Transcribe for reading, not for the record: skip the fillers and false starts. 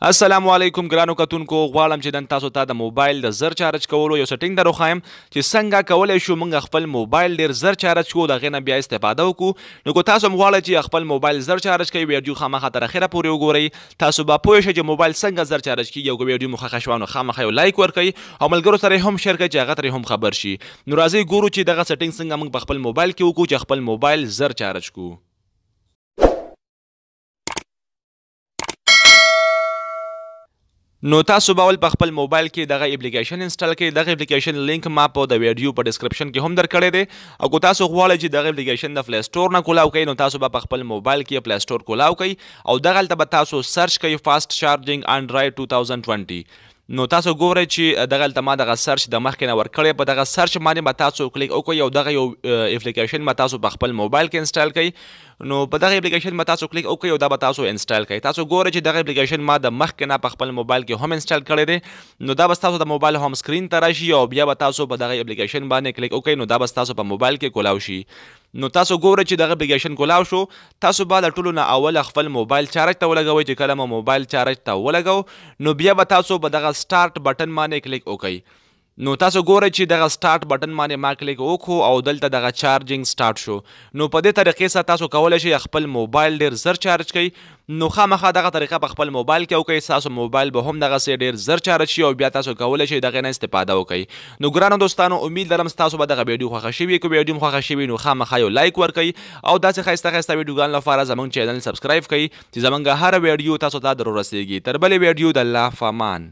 السلام علیکم ګرانو کتونکو غواړم چې نن تاسو ته د موبایل د زر چارج کولو یو سیټینګ دروښایم چې څنګه کولی شو موږ خپل موبایل ډیر زر چارج کړو د هغې نه بیا استفاده وکړو. نو که تاسو هم غواړئ چې خپل موبایل زر چارج کوئ ویډیو خامخا تر اخره پورې وګورئ. تاسو به پوه شئ چې موبایل څنګه زر چارج کیږي. او که ویډیو مو خوښه شوه نو خامخا یو لایک ورکړئ او ملګرو سره یې هم شیر کړئ چې هغه ترې هم خبر شي. نو راځئ ګورو چې دغه سیټینګ څنګه موږ په خپل موبایل کې وکړو چې خپل موبایل زر چارج کړو. نو تاسو به ول په خپل موبایل کې دغه اپلیکیشن انسټال کړئ. دغه اپلیکیشن لینک ما په د ویډیو په ډسکرپشن کې هم درکړی دی. او که تاسو غواړئ چې دغه اپلیکیشن د پلی سټور نه کولاو کړئ نو تاسو به په خپل موبایل کې پلی سټور کولاو کړئ او دغلته به تاسو سرچ کړئ فاسټ چارجینګ انډراید 2020. نو تاسو ګورئ چې دغلته ما دغه سرچ د مخکې نه ورکړی. په دغه سرچ باندې به تاسو کلیک وکړئ او دغه یو اپلیکیشن به تاسو په خپل موبایل کې انسټال کړئ. نو په دغه اپلیکیشن به تاسو کلیک وکړئ او دا به تاسو انسټال کړئ. تاسو ګورئ چې دغه اپلیکیشن ما د مخکې نه په خپل موبایل کې هم انسټال کړی دی. نو دا به تاسو د موبایل هوم سکرین ته راشي او بیا به تاسو په دغه اپلیکیشن باندې کلیک وکړئ نو دا به تاسو په موبایل کې کولاو شي. نو تاسو ګورئ چې دغه اپلیکیشن کولاو شو. تاسو به د ټولو نه اول خپل موبایل چارج ته ولګوئ. چې کله مو موبایل چارج ته ولګو نو بیا به تاسو په دغه سټارټ بټن باندې کلیک وکړئ. نو تاسو ګورئ چې دغه سټارټ بټن باندې ما کلیک وکړو او دلته دغه چارجینګ سټارټ شو. نو په دې طریقې سره تاسو کولی شئ خپل موبایل ډیر زر چارج کړئ. نو خامخا دغه طریقه په خپل موبایل کې وکړئ. تاسو موبایل به هم دغسې ډیر زر چارج شي او بیا تاسو کولی شئ دغې نه استفاده وکړئ. نو ګرانو دوستانو امید لرم ستاسو به دغه ویډیو خوښه شوي. که ویډیو مو خوښه شوي نو خامخا یو لایک ورکړئ او داسې ښایسته ښایسته ویډیوګانو لپاره زموږ چینل سبسکرایب کړئ چې زموږ هره ویډیو تاسو ته در ورسیږي. تر بلې ویډیو د الله په امان.